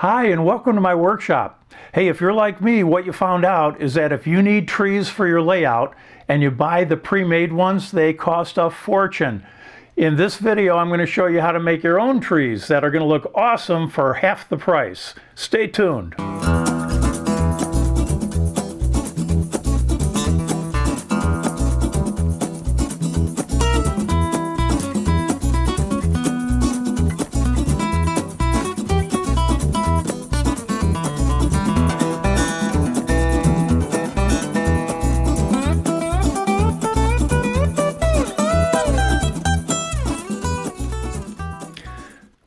Hi, and welcome to my workshop. Hey, if you're like me, what you found out is that if you need trees for your layout and you buy the pre-made ones, they cost a fortune. In this video, I'm going to show you how to make your own trees that are going to look awesome for half the price. Stay tuned.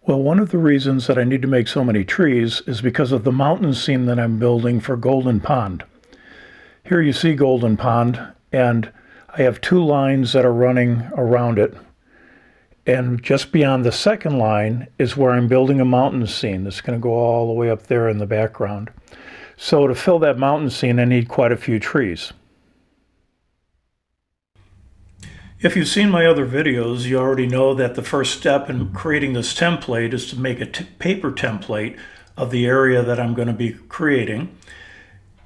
Well, one of the reasons that I need to make so many trees is because of the mountain scene that I'm building for Golden Pond. Here you see Golden Pond, and I have two lines that are running around it. And just beyond the second line is where I'm building a mountain scene that's going to go all the way up there in the background. So to fill that mountain scene, I need quite a few trees. If you've seen my other videos, you already know that the first step in creating this template is to make a paper template of the area that I'm going to be creating.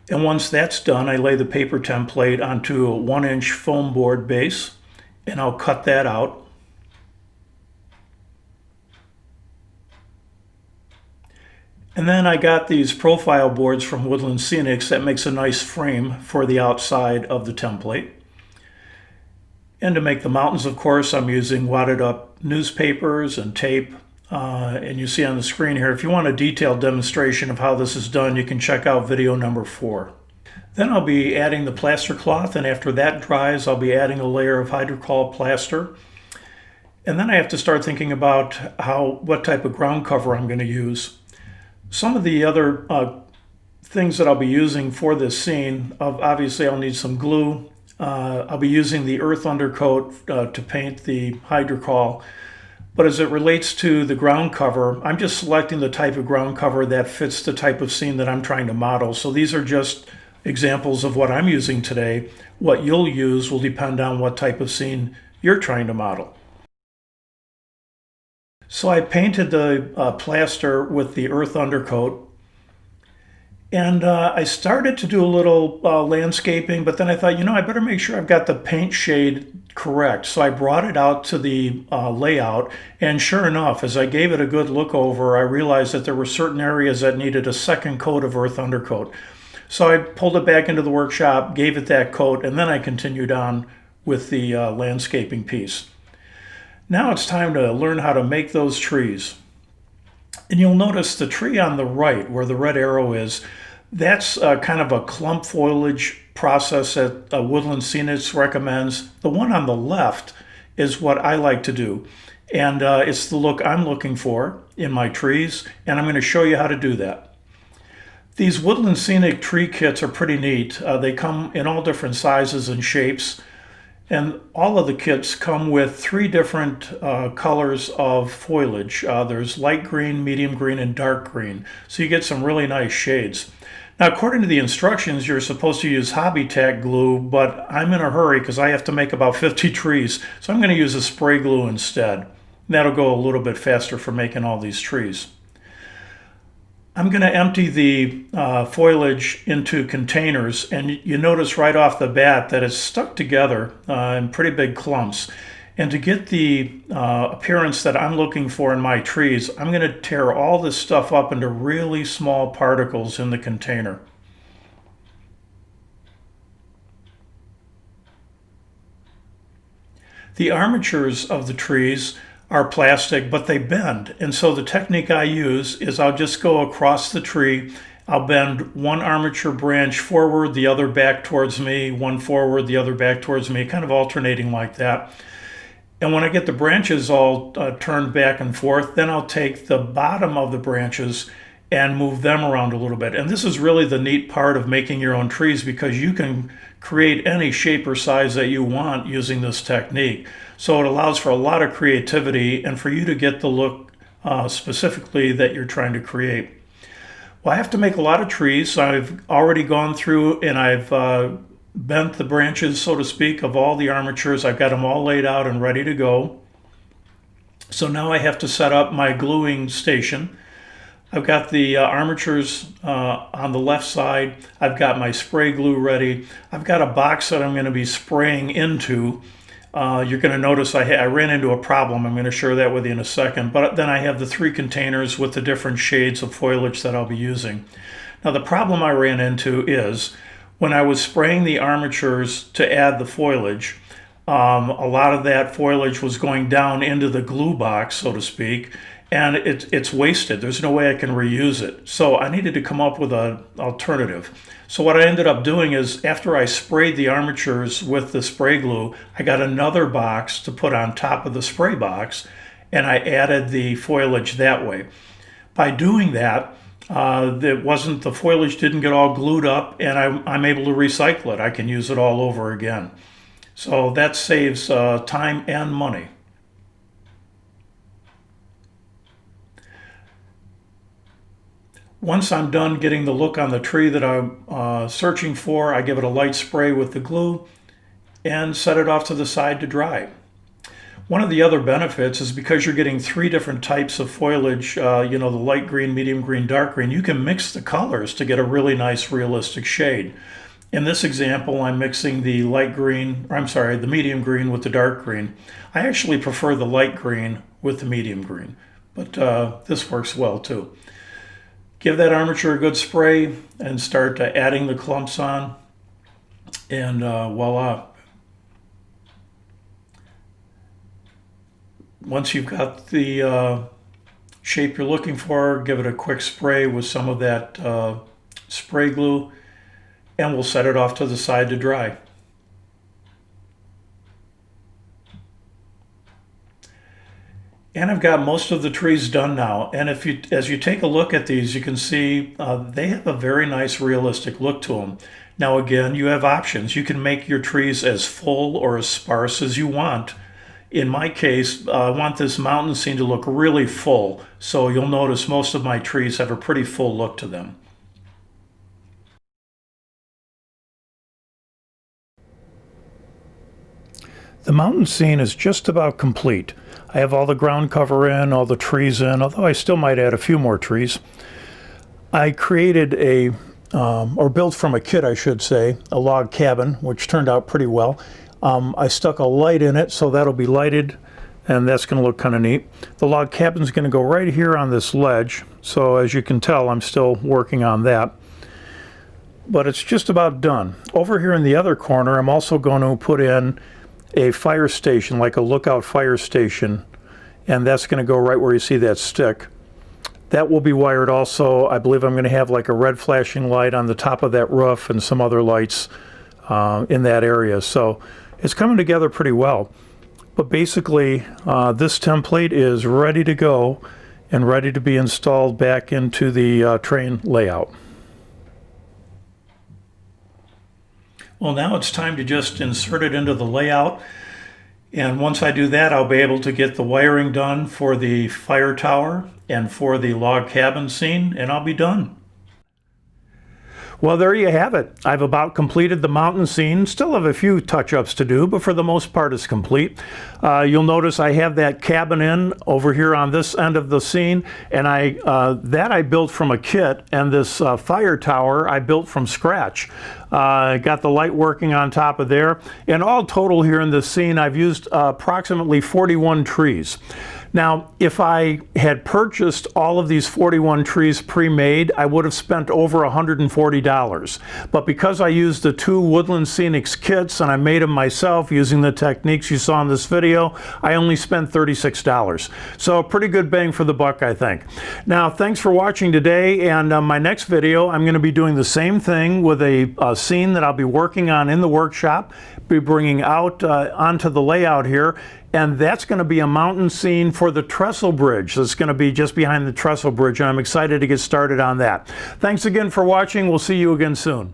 And once that's done, I lay the paper template onto a 1-inch foam board base, and I'll cut that out. And then I got these profile boards from Woodland Scenics that makes a nice frame for the outside of the template. And to make the mountains, of course, I'm using wadded up newspapers and tape. And you see on the screen here, if you want a detailed demonstration of how this is done, you can check out video number 4. Then I'll be adding the plaster cloth, and after that dries, I'll be adding a layer of hydrocolor plaster. And then I have to start thinking about what type of ground cover I'm going to use. Some of the other things that I'll be using for this scene, obviously I'll need some glue. I'll be using the earth undercoat to paint the hydrocolor. But as it relates to the ground cover, I'm just selecting the type of ground cover that fits the type of scene that I'm trying to model. So these are just examples of what I'm using today. What you'll use will depend on what type of scene you're trying to model. So I painted the plaster with the earth undercoat. And I started to do a little landscaping, but then I thought, I better make sure I've got the paint shade correct. So I brought it out to the layout, and sure enough, as I gave it a good look over, I realized that there were certain areas that needed a second coat of earth undercoat. So I pulled it back into the workshop, gave it that coat, and then I continued on with the landscaping piece. Now it's time to learn how to make those trees. And you'll notice the tree on the right, where the red arrow is, that's kind of a clump foliage process that Woodland Scenics recommends. The one on the left is what I like to do. And it's the look I'm looking for in my trees, and I'm going to show you how to do that. These Woodland Scenic tree kits are pretty neat. They come in all different sizes and shapes. And all of the kits come with 3 different colors of foliage. There's light green, medium green, and dark green. So you get some really nice shades. Now, according to the instructions, you're supposed to use hobby tack glue, but I'm in a hurry because I have to make about 50 trees. So I'm going to use a spray glue instead. That'll go a little bit faster for making all these trees. I'm going to empty the foliage into containers, and you notice right off the bat that it's stuck together in pretty big clumps. And to get the appearance that I'm looking for in my trees, I'm going to tear all this stuff up into really small particles in the container. The armatures of the trees are plastic, but they bend. And so the technique I use is I'll just go across the tree. I'll bend one armature branch forward, the other back towards me, one forward, the other back towards me, kind of alternating like that. And when I get the branches all turned back and forth, then I'll take the bottom of the branches and move them around a little bit. And this is really the neat part of making your own trees, because you can create any shape or size that you want using this technique. So it allows for a lot of creativity and for you to get the look specifically that you're trying to create. Well, I have to make a lot of trees. So I've already gone through and I've bent the branches, so to speak, of all the armatures. I've got them all laid out and ready to go. So now I have to set up my gluing station. I've got the armatures on the left side. I've got my spray glue ready. I've got a box that I'm going to be spraying into. You're going to notice I ran into a problem. I'm going to share that with you in a second. But then I have the 3 containers with the different shades of foliage that I'll be using. Now the problem I ran into is when I was spraying the armatures to add the foliage, a lot of that foliage was going down into the glue box, so to speak, and it's wasted. There's no way I can reuse it. So I needed to come up with an alternative. So what I ended up doing is after I sprayed the armatures with the spray glue, I got another box to put on top of the spray box, and I added the foliage that way. By doing that, the foliage didn't get all glued up, and I'm able to recycle it. I can use it all over again. So that saves time and money. Once I'm done getting the look on the tree that I'm searching for, I give it a light spray with the glue and set it off to the side to dry. One of the other benefits is because you're getting 3 different types of foliage, the light green, medium green, dark green, you can mix the colors to get a really nice realistic shade. In this example, I'm mixing the the medium green with the dark green. I actually prefer the light green with the medium green, but this works well too. Give that armature a good spray and start adding the clumps on, and voila. Once you've got the shape you're looking for, give it a quick spray with some of that spray glue, and we'll set it off to the side to dry. And I've got most of the trees done now. And as you take a look at these, you can see they have a very nice realistic look to them. Now again, you have options. You can make your trees as full or as sparse as you want. In my case, I want this mountain scene to look really full. So you'll notice most of my trees have a pretty full look to them. The mountain scene is just about complete. I have all the ground cover in, all the trees in, although I still might add a few more trees. I created or built from a kit, I should say, a log cabin, which turned out pretty well. I stuck a light in it, so that'll be lighted, and that's going to look kind of neat. The log cabin's going to go right here on this ledge, so as you can tell, I'm still working on that. But it's just about done. Over here in the other corner, I'm also going to put in a fire station, like a lookout fire station, and that's going to go right where you see that stick. That will be wired also. I believe I'm going to have like a red flashing light on the top of that roof and some other lights in that area. So it's coming together pretty well. But basically, this template is ready to go and ready to be installed back into the train layout. Well, now it's time to just insert it into the layout. And once I do that, I'll be able to get the wiring done for the fire tower and for the log cabin scene, and I'll be done. Well, there you have it. I've about completed the mountain scene. Still have a few touch-ups to do, but for the most part it's complete. You'll notice I have that cabin in over here on this end of the scene, and I built from a kit, and this fire tower I built from scratch. I got the light working on top of there. And all total here in this scene, I've used approximately 41 trees. Now, if I had purchased all of these 41 trees pre-made, I would have spent over $140. But because I used the 2 Woodland Scenics kits and I made them myself using the techniques you saw in this video, I only spent $36. So a pretty good bang for the buck, I think. Now, thanks for watching today, and my next video, I'm going to be doing the same thing with a scene that I'll be working on in the workshop, be bringing out onto the layout here. And that's going to be a mountain scene for the Trestle Bridge. That's going to be just behind the Trestle Bridge, and I'm excited to get started on that. Thanks again for watching. We'll see you again soon.